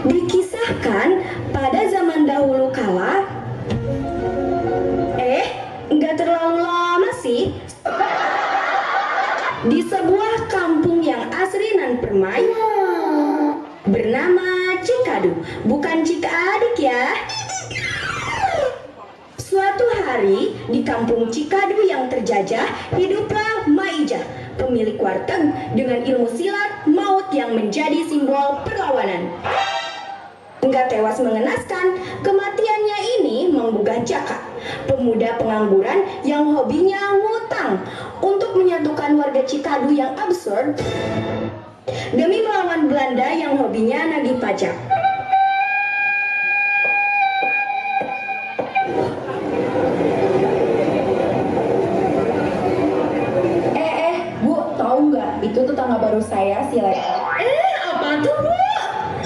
Dikisahkan pada zaman dahulu kala, nggak terlalu lama sih, di sebuah kampung yang asri nan permai bernama Cikadu, bukan Cikadik ya. Suatu hari di kampung Cikadu yang terjajah hiduplah Maijah, pemilik warteg dengan ilmu silat maut yang menjadi simbol perlawanan. Enggak tewas mengenaskan, kematiannya ini menggugah Jaka, pemuda pengangguran yang hobinya ngutang untuk menyatukan warga Cikadu yang absurd demi melawan Belanda yang hobinya nagih pajak. Bu, tahu nggak? Itu tetangga baru saya, si Lela. Apa tuh, Bu?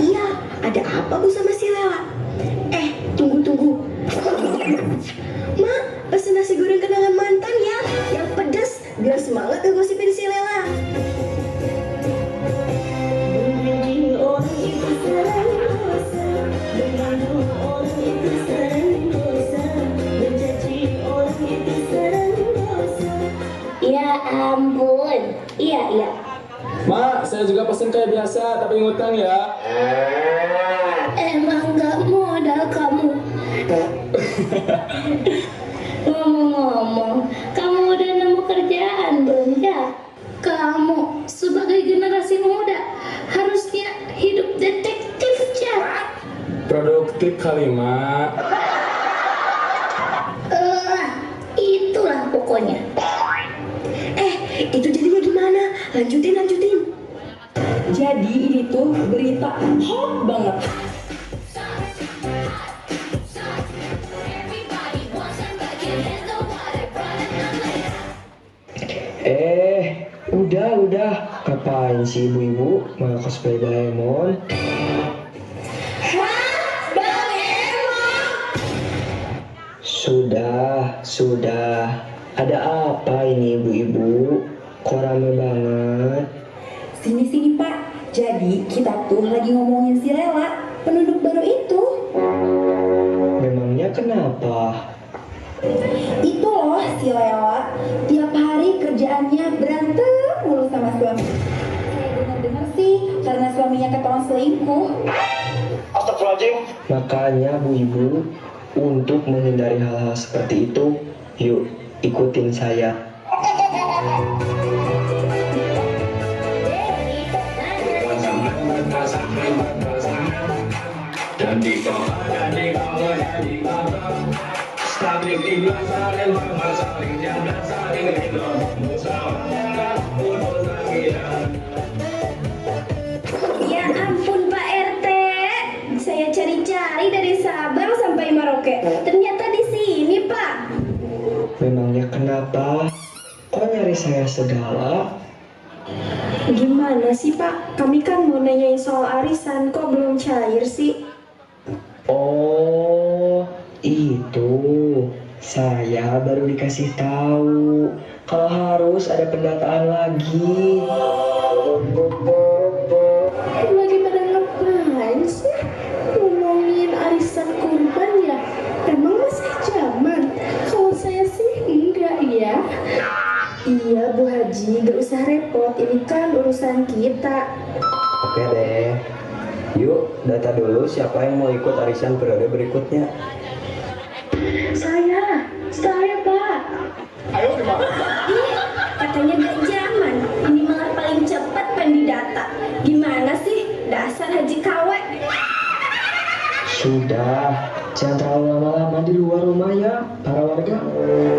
Iya, ada apa Bu sama si Lela? Tunggu. Mak, pesen nasi goreng kenangan mantan ya, yang pedas, biar semangat ngegosipin si Lela. Ya ampun, iya. Mak, saya juga pesen kayak biasa, tapi ngutang ya. Emang gak modal kamu. Ngomong-ngomong, kamu udah nemu kerjaan belum ya? Kamu sebagai generasi muda harusnya hidup detektif ya. Produktif kali, Mak. Itulah pokoknya. Itu jadinya gimana? Lanjutin. Jadi ini tuh berita hot banget. Udah. Ngapain sih ibu-ibu mau cosplay Doraemon? Sudah. Ada apa ini ibu-ibu? Kok rame banget? Sini Pak. Jadi kita tuh lagi ngomongin si Lela, penduduk baru itu. Memangnya kenapa? Itu loh si Lela, tiap hari kerjaannya berantem mulu sama suami. Saya dengar sih karena suaminya ketahuan selingkuh. Astagfirullahaladzim. Makanya bu ibu, untuk menghindari hal-hal seperti itu, yuk ikutin saya. Dan di bawah Ya ampun Pak RT, saya cari-cari dari Sabang sampai Merauke. Ternyata di sini Pak. Memangnya kenapa? Kok nyari saya segala? Gimana sih Pak? Kami kan mau nanyain soal arisan, kok belum cair sih? Oh, itu. Saya baru dikasih tahu kalau harus ada pendataan lagi. Lagi pada ngapain sih? Ngomongin arisan kurban ya? Emang masih zaman? Kalau saya sih enggak ya. Iya Bu Haji, gak usah repot, ini kan urusan kita. Oke deh. Yuk, data dulu siapa yang mau ikut arisan periode berikutnya. Saya Pak. Ih, katanya gak zaman, ini malah paling cepat pendidata. Gimana sih, dasar Haji Kawe? Sudah, jangan terlalu lama-lama di luar rumah ya, para warga.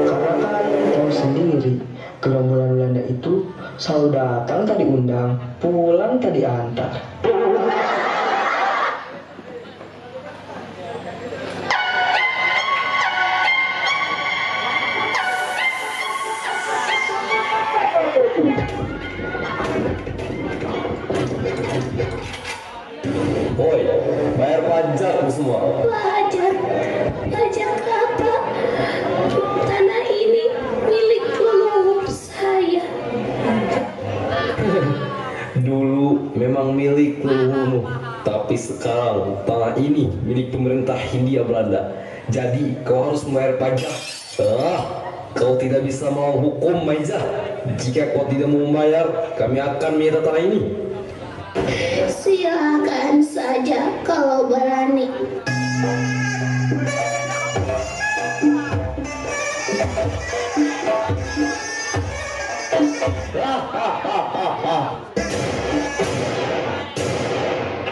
Karena kan tahu sendiri, gerombolan Belanda itu selalu datang tadi undang, pulang tadi antar. Woi, bayar pajak lu semua. Pajak apa? Tanah ini milik leluhur saya. Dulu memang milik leluhurmu, tapi sekarang tanah ini milik pemerintah Hindia Belanda. Jadi kau harus membayar pajak. Kau tidak bisa melawan hukum, Maiza. Jika kau tidak mau membayar, kami akan menyita tanah ini. Silakan saja kalau berani.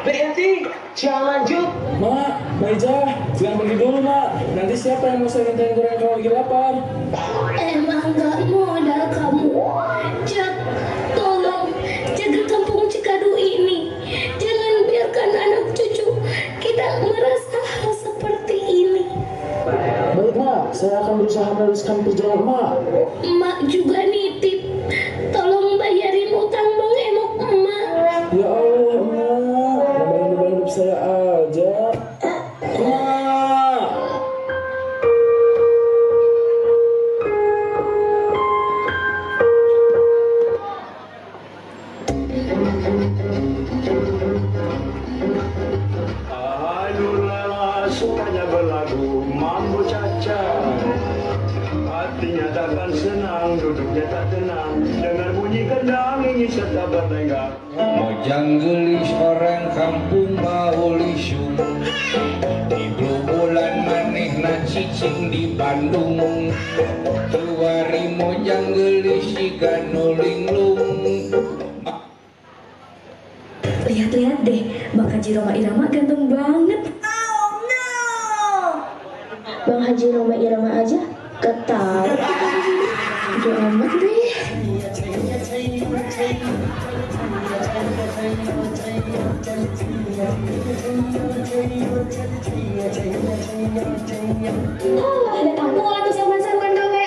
Berhenti, jangan lanjut. Mak, Maiza, jangan pergi dulu, Mak. Nanti siapa yang mau saya mintain goreng kalau lagi lapar? Emang gak modal kamu? Jak, tolong jaga kampung Cikadu ini. Jangan biarkan anak cucu kita merasa hal seperti ini. Baik, Mak. Saya akan berusaha meneruskan perjalanan Mak. Emak juga nitip. Tolong bayarin utang Bang Emok emak. Ya Allah, Mak. Nambahin beban hidup saya aja. Mak. Alhamdulillah sukanya berlagu mambo caca. Hatinya takkan senang, duduknya tak tenang. Dengar bunyi gendang ingin serta bertengkar. Mojang gelis orang kampung bau lisung. Di bulan maneh na cicing di Bandung. Tuari mojang gelis siga nulinglung. Lihat-lihat deh, Bang Haji Roma Irama ganteng banget. Bang Haji Roma Irama aja ketawa. Udah amat deh. Datang pula tuh saman-saman gawe.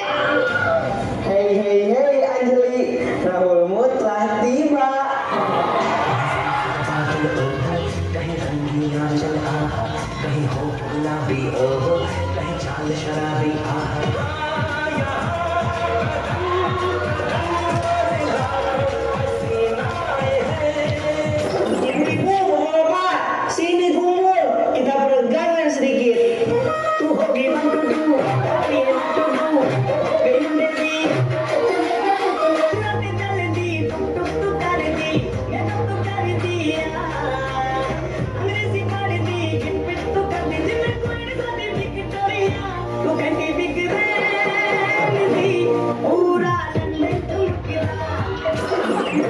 Hei Anjeli, Rahulmu telah tiba. Sini kumpul, kita peregangan sedikit. Tuh, gimana tuh?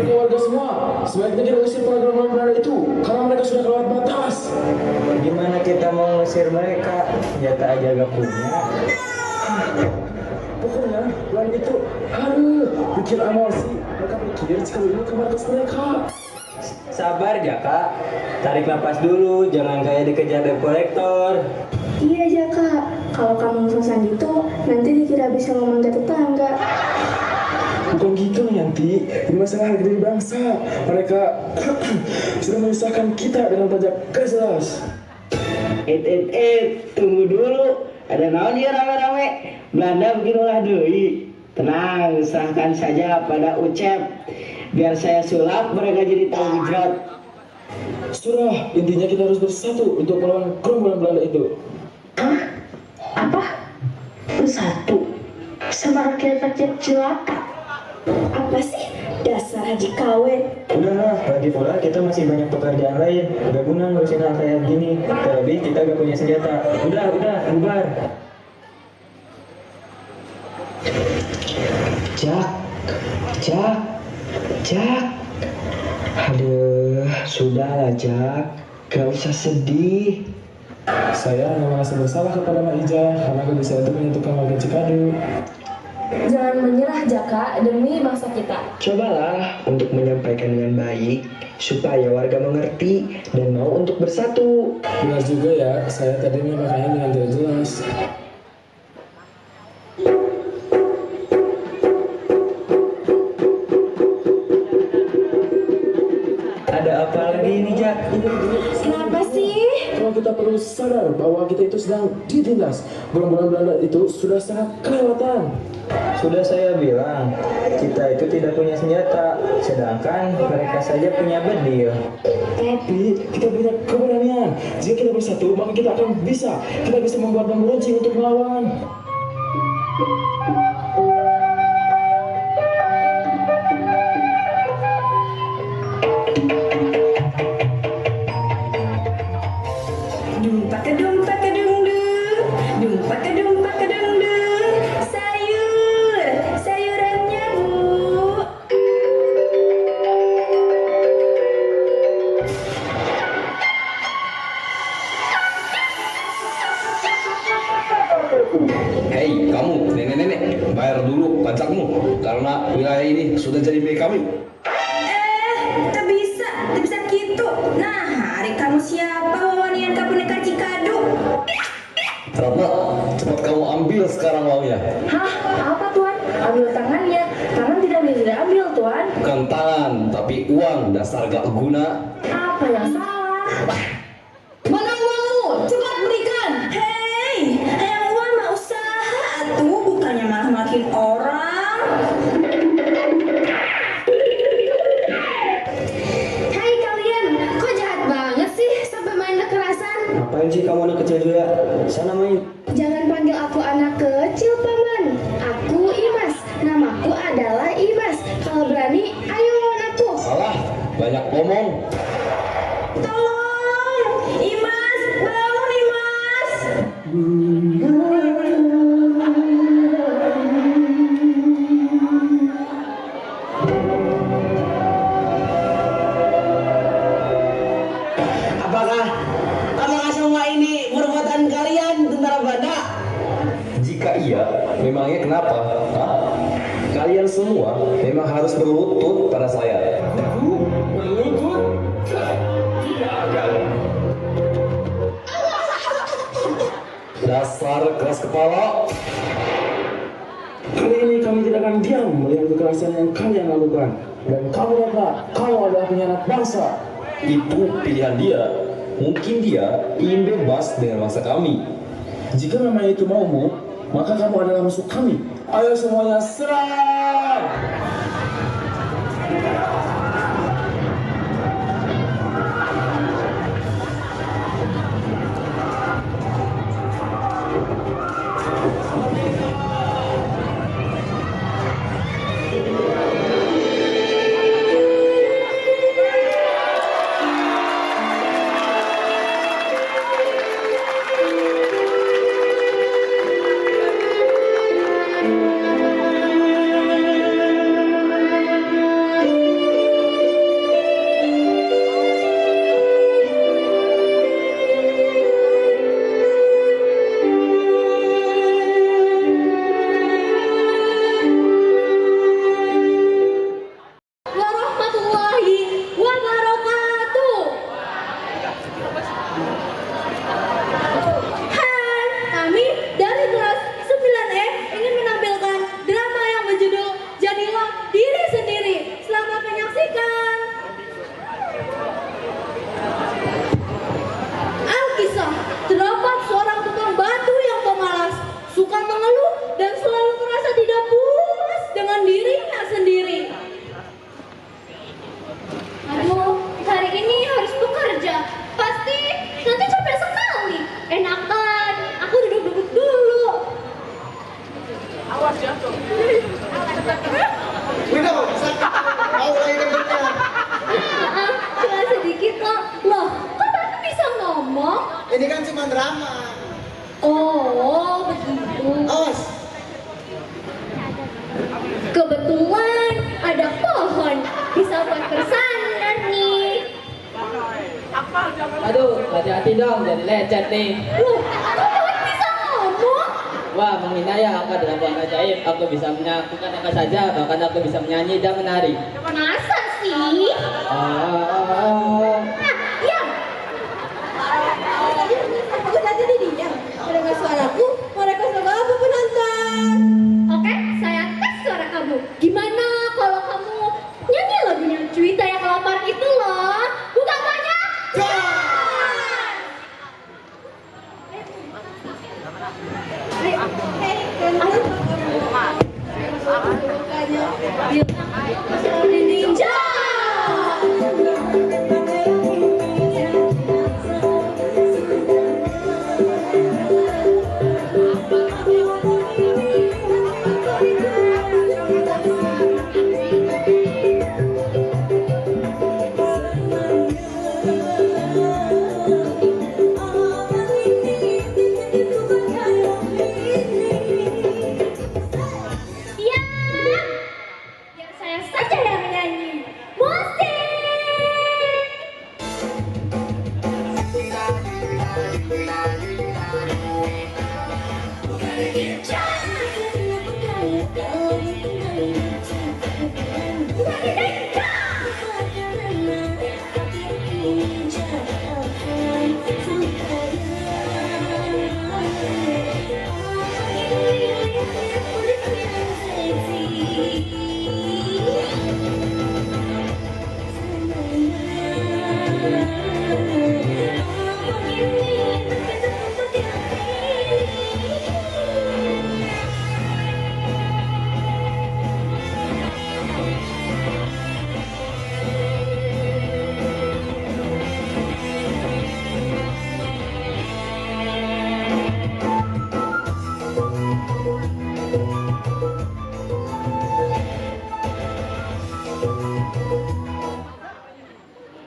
Warga semua, sebaiknya kita usir para gerombolan Belanda itu karena mereka sudah kelewat batas. Gimana kita mau ngusir mereka? Senjata aja gak punya. pikir emosi. Mereka pikir Cikadu ini ke markas mereka. Sabar Jaka, tarik napas dulu, jangan kayak dikejar debt collector. Iya Jaka, kalau kamu ngos-ngosan gitu, nanti dikira bisa ngomong ke tetangga. Bukan gitu Yanti, ini masalah harga diri bangsa. Mereka sudah menyusahkan kita dengan pajak gak jelas. Tunggu dulu. Ada naon ya rame-rame? Belanda bikin ulah deui. Tenang, serahkan saja pada Ucep. Biar saya sulap, mereka jadi tahu gejrot. Sudah, intinya kita harus bersatu untuk melawan gerombolan Belanda itu. Hah? Apa? Bersatu? Sama rakyat-rakyat jelata? Apa sih? Dasar Haji Kawin. Udahlah, lagi pula kita masih banyak pekerjaan lain. Gak guna ngurusin hal kayak gini. Terlebih kita gak punya senjata. Udah, bubar. Jak. Aduh, sudahlah Jak. Gak usah sedih. Saya hanya merasa bersalah kepada Maija karena gak bisa untuk menyatukan warga Cikadu. Jangan menyerah Jaka demi bangsa kita. Cobalah untuk menyampaikan dengan baik supaya warga mengerti dan mau untuk bersatu. Benar juga ya, saya tadi memakainya dengan tidak jelas. Ada apa lagi ini Jak? Kenapa sih? Kalau kita perlu sadar bahwa kita itu sedang ditindas. Gerombolan Belanda itu sudah sangat kelewatan. Sudah saya bilang, kita itu tidak punya senjata, sedangkan mereka saja punya bedil. Tapi kita punya keberanian. Jika kita bersatu, maka kita akan bisa. Kita bisa membuat bambu runcing untuk melawan. Sayurannya Bu. Hei, kamu, nenek-nenek, bayar dulu pajakmu karena wilayah ini sudah jadi milik kami. Tak bisa gitu. Nah, hari kamu siapa wawanian kapuneka Cikadu? Ratna, cepat kamu ambil sekarang uangnya. Hah? Apa Tuan? Ambil tangannya. Tangan tidak bisa diambil Tuan. Bukan tangan, tapi uang dasar gak guna. Apa yang salah? Mana uangmu? Cepat berikan. Hei, yang uang mah usaha tuh, bukannya malah makin orang. Hai kalian, kok jahat banget sih sampai main kekerasan? Ngapain sih kamu anak kecil juga? Sana main. Jangan panggil aku anak kecil, Paman. Aku Imas. Namaku adalah Imas. Kalau berani, ayo lawan aku. Alah, banyak ngomong. Tolong, Imas, bangun Imas. Apakah semua ini perbuatan kalian, tentara Belanda? Jika iya, memangnya kenapa? Hah? Kalian semua memang harus berlutut pada saya. Berlutut? Dasar keras kepala. Kali ini kami tidak akan diam melihat kekerasan yang kalian lakukan. Dan kamu Ratna, kamu adalah pengkhianat bangsa. Itu pilihan dia. Mungkin dia ingin bebas dengan masa kami. Jika memang itu maumu, maka kamu adalah musuh kami. Ayo semuanya serang! Widow, mau lagi gendutnya. Maaf, cuma sedikit kok. Loh, kok Tante bisa ngomong? Ini kan cuma drama. Oh, begitu. Awas. Kebetulan ada pohon bisa buat bersandar nih. Aduh, hati-hati dong, jadi lecet nih. Loh, kok pohon bisa ngomong? Wah, menghina ya, aku adalah buah ajaib. Aku bisa melakukan apa saja, bahkan aku bisa menyanyi dan menari. Masa sih? Nah, diam. Aku tadi diam. Mendengar suaraku, mereka sama aku penonton. Oke, saya tes suara kamu. Gimana kalau kamu nyanyi lagunya Cuita yang lapar itu loh? Bukan banyak? Ninja! Biar saya saja yang menyanyi. Musik!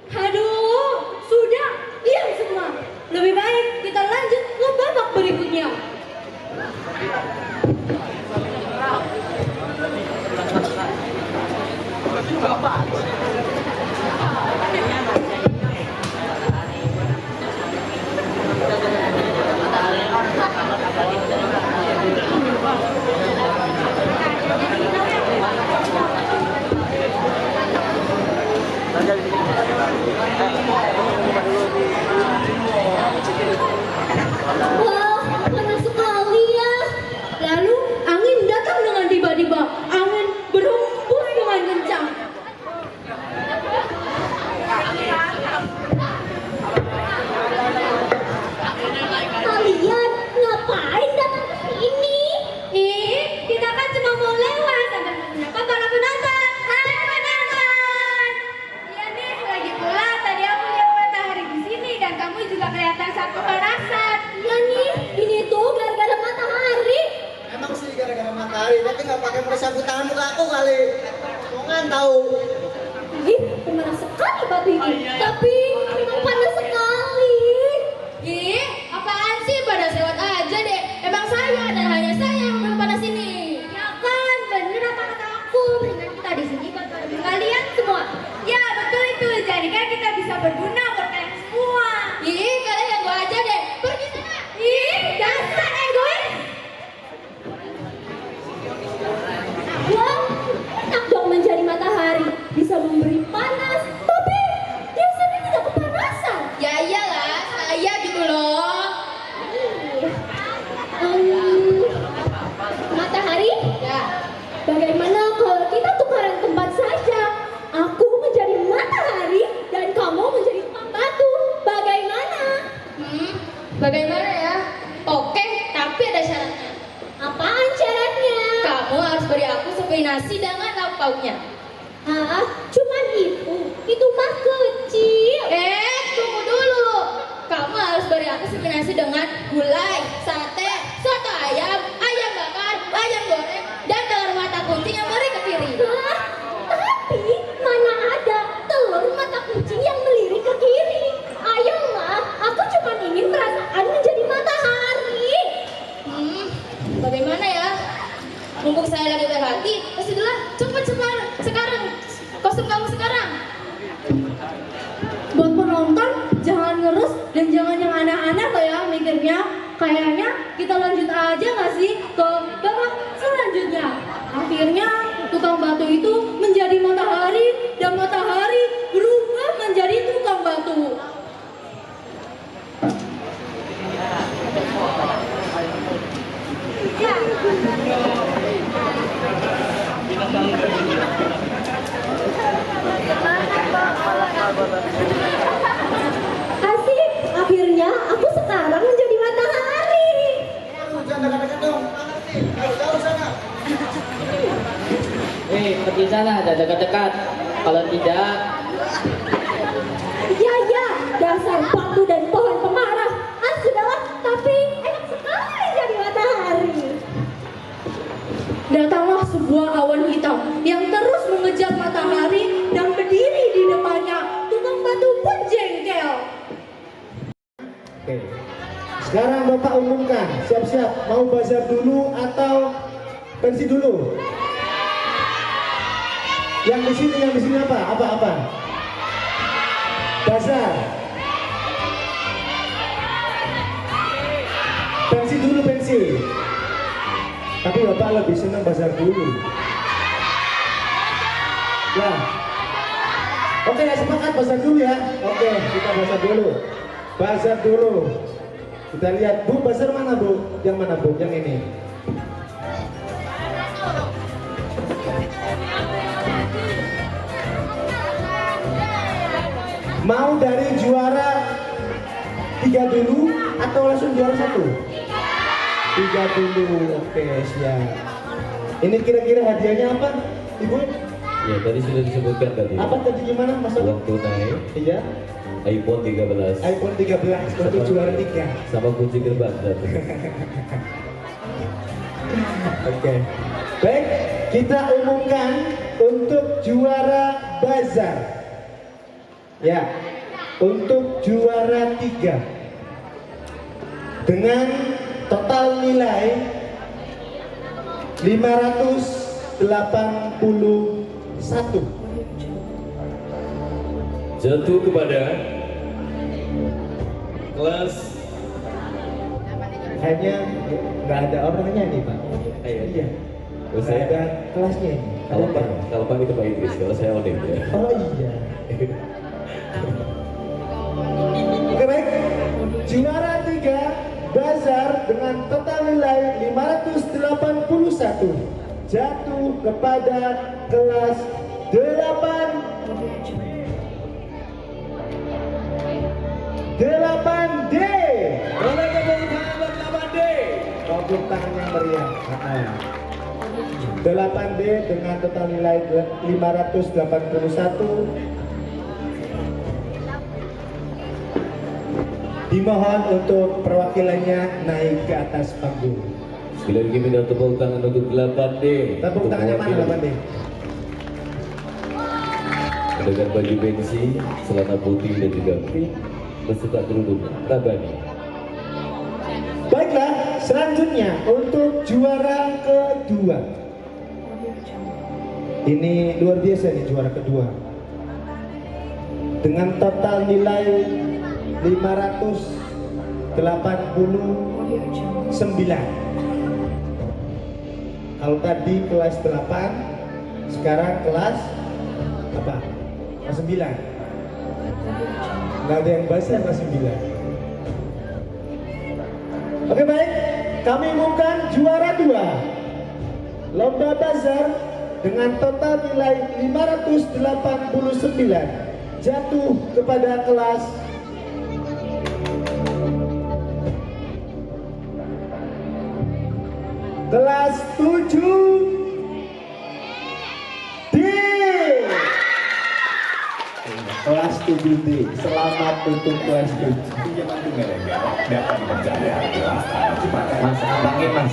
Aduh, sudah, diam semua. Lebih baik kita lanjut ke babak berikutnya. Wah, panas sekali ya. Lalu angin datang dengan tiba-tiba. Angin berhembus dengan kencang. Kalian ngapain datang ke sini? Kita kan cuma mau lewat sambil menyapa para penonton. Hai penonton. Iya nih, lagi pula tadi aku lihat matahari di sini dan kamu juga kelihatan sangat kepanasan. Iya nih, ini tuh gara-gara matahari. Emang sih gara-gara matahari, tapi nggak pakai peresapu tangan muka aku kali. Mongan tahu. Ih, panas sekali batu ini. Tapi memang panas sekali. Ih, apaan sih? Pada sewot aja deh. Emang saya dan hanya saya yang belum panas ini. Ya kan, bener apa kata aku. Mendingan kita di sini buat bantu kalian semua. Ya, betul itu. Jadi kan kita bisa berguna buat kalian semua. Ih, kalian yang gua aja deh. Pergi sana. Ih, dasar egois. Wah, enak dong menjadi matahari. Bisa memberi panas, tapi dia sendiri tidak kepanasan. Ya iyalah, saya gitu loh. Matahari? Ya. Bagaimana kalau kita tukaran tempat saja? Aku menjadi matahari dan kamu menjadi pembantu. Bagaimana? Bagaimana ya? Oke, tapi ada syaratnya. Apaan syaratnya? Kamu harus beri aku sepiring nasi dengan lauk pauknya. Hah? Cuman itu? Itu mah kecil. Tunggu dulu. Kamu harus beri aku sepiring nasi dengan gulai, sate, soto ayam, ayam bakar, ayam goreng, dan mumpung saya lagi berhati, sudahlah, cepat sekarang, kostum kamu sekarang. Buat penonton, jangan ngerus dan jangan yang aneh-aneh loh ya mikirnya. Kayaknya kita lanjut aja nggak sih ke babak selanjutnya. Akhirnya tukang batu itu menjadi matahari dan matahari berubah menjadi tukang batu. Asik, akhirnya aku sekarang menjadi matahari. Jangan dekat-dekat dong. Jauh sana. Pergi sana, jangan dekat-dekat. Kalau tidak, Ya, dasar batu dan pohon pemarah. Sudahlah, tapi enak sekali jadi matahari. Datanglah sebuah awan hitam yang terus mengejar matahari dan berdiri di depannya. Tukang batu pun jengkel. Oke. Sekarang Bapak umumkan, siap-siap mau bazar dulu atau pensi dulu? Yang di sini apa? Apa? Bazar. Pensi. Tapi Bapak lebih senang bazar dulu. Ya. Oke, sepakat bazar dulu ya. Oke, kita bazar dulu. Kita lihat, Bu, bazar mana, Bu? Yang mana, Bu? Yang ini. Mau dari juara 3 dulu atau langsung juara 1? 3 dulu, oke, siap. Ini kira-kira hadiahnya apa, Ibu? Ya tadi sudah disebutkan tadi. Apa tadi gimana Mas? Uang tunai. Iya. iPhone 13. iPhone 13 untuk juara 3. Sama kunci gerbang. Oke. Baik, kita umumkan untuk juara bazar. Ya, untuk juara 3 dengan total nilai 581 jatuh kepada kelas. Kayaknya nggak ada orangnya nih Pak. Iya. Saya ada kelasnya ini. Kalau Pak itu Pak Idris, kalau saya Odim ya. Oh iya. Oke baik, juara 3 bazar dengan total nilai 581 jatuh kepada kelas 8D. Boleh tepuk tangan buat 8D. Tepuk tangan yang meriah. 8D dengan total nilai 581. Dimohon untuk perwakilannya naik ke atas panggung. Sekali lagi minta tepuk tangan untuk 8D. Tepuk tangannya mana 8D? Dengan baju pensi, celana putih dan juga pink, beserta kerudung Rabani. Baiklah, selanjutnya untuk juara kedua. Ini luar biasa nih juara kedua. Dengan total nilai 589. Kalau tadi kelas 8, sekarang kelas apa? Kelas 9. Nggak ada yang basah kelas 9. Oke baik, kami umumkan juara 2 lomba bazar dengan total nilai 589 jatuh kepada kelas kelas 7D. Kelas 7D. Selamat untuk kelas 7. Mas, panggil Mas.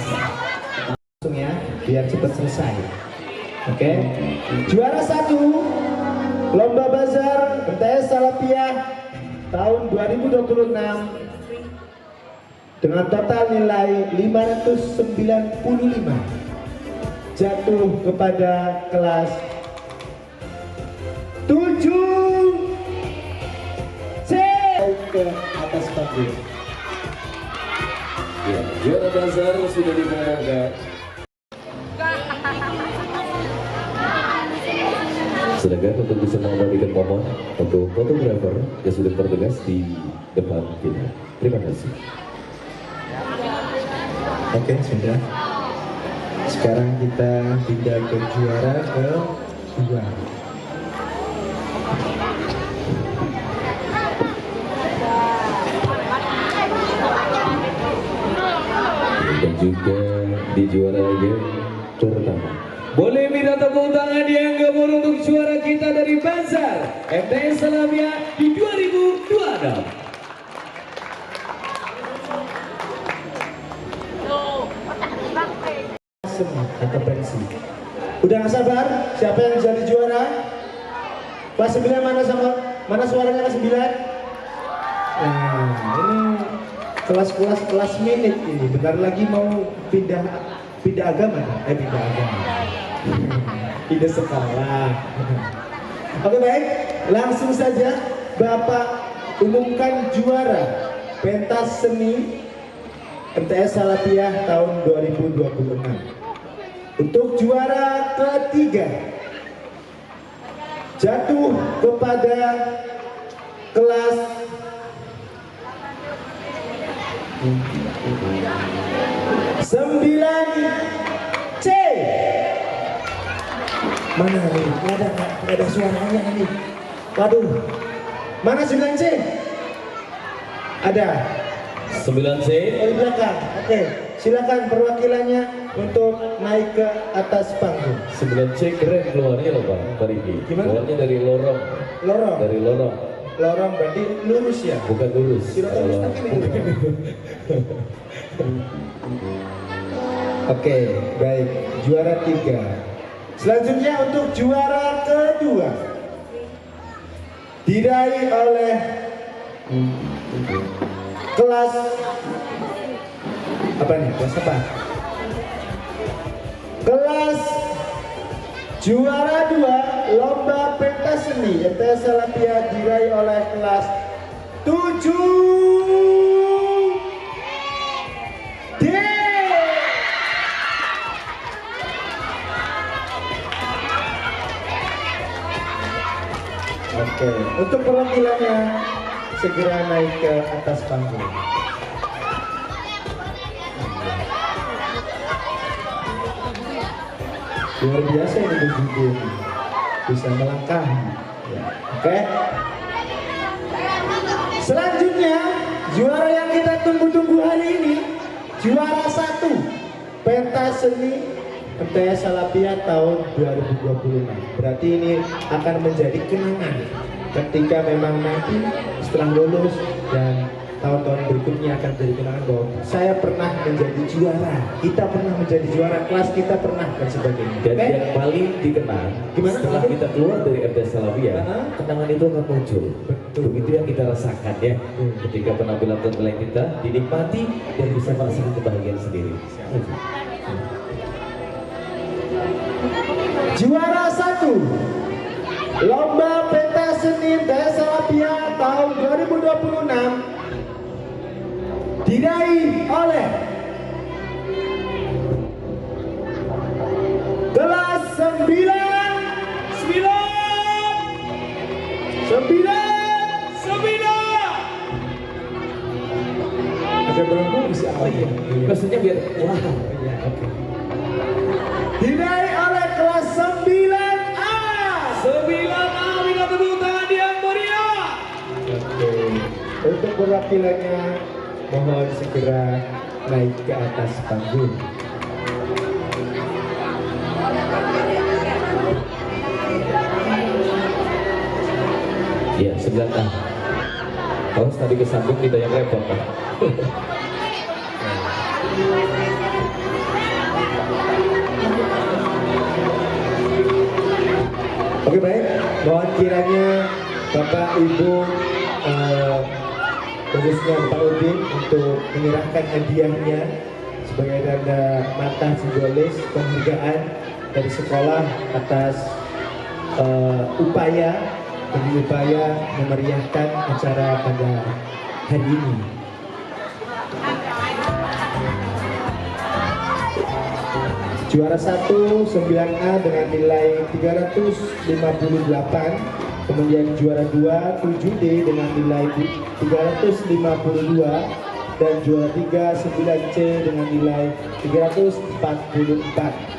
Langsung ya, biar cepat selesai. Oke. Juara 1 lomba bazar MTS Salafiyah tahun 2026 dengan total nilai 595 jatuh kepada kelas 7C ke atas panggung. Ya, juara dasar sudah dibayarkan. Sedangkan untuk bisa mengembalikan momen untuk fotografer yang sudah bertugas di depan kita. Terima kasih. Oke, sudah. Sekarang kita pindah ke juara kedua. Dan juga di juara yang pertama. Boleh minta tepuk tangan yang gabung untuk juara kita dari Bazar MTS Salabia di 2026. Atau pensi. Udah gak sabar? Siapa yang jadi juara? Kelas 9 mana suaranya kelas 9? Nah, ini kelas minit ini. Bentar lagi mau pindah agama. Pindah agama. Pindah sekolah. Oke, baik, langsung saja Bapak umumkan juara pentas seni MTS Salabia tahun 2026. Untuk juara ketiga jatuh kepada kelas 9C. Mana nih? Nggak ada suaranya nih. Waduh. Mana 9C? Ada. 9C. Oh, di belakang. Oke, silakan perwakilannya untuk naik ke atas panggung. 9C keren keluarnya loh Pak, Pak Riki. Gimana? Keluarnya dari lorong. Lorong. Dari lorong. Lorong berarti lurus ya? Bukan lurus. Oke, baik. Juara 3. Selanjutnya untuk juara kedua diraih oleh kelas apa nih? Kelas apa? Kelas juara 2 lomba pentas seni MTS Salabia diraih oleh kelas 7D. Oke, untuk perwakilannya segera naik ke atas panggung. Luar biasa ini begitu, bisa melangkah. Ya. Oke. Selanjutnya juara yang kita tunggu-tunggu hari ini, juara 1 pentas seni MTS Salabia tahun 2026. Berarti ini akan menjadi kenangan ketika memang nanti setelah lulus dan tahun-tahun berikutnya akan jadi kenangan bahwa saya pernah menjadi juara, kita pernah menjadi juara, kelas kita pernah dan sebagainya. Dan yang paling dikenang gimana? Setelah kita keluar dari MTS Salabia, kenangan itu akan muncul. Begitu yang kita rasakan ya, ketika penampilan kita dinikmati dan bisa merasakan kebahagiaan sendiri. Juara 1 lomba pentas seni MTS Salabia tahun 2026 diraih oleh kelas 9. Agak berembuk bisa apa ya? Maksudnya biar wah. Ya, oke. Diraih oleh kelas 9A. 9A, minta tepuk tangan yang meriah. Oke. Untuk perwakilannya mohon segera naik ke atas panggung. Ya, 9A. Kalau tadi kesambung kita yang repot Pak. Oke, baik, mohon kiranya Bapak Ibu khususnya Pak Udin untuk menyerahkan hadiahnya sebagai tanda mata simbolis penghargaan dari sekolah atas upaya memeriahkan acara pada hari ini. Juara 1 9A dengan nilai 358, kemudian juara 2 7D dengan nilai 352, dan juara 3 9C dengan nilai 344.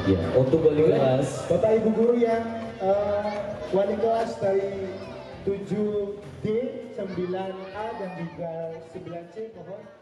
Ya, untuk wali kelas, Bapak Ibu guru yang wali kelas dari 7D, 9A dan juga 9C, mohon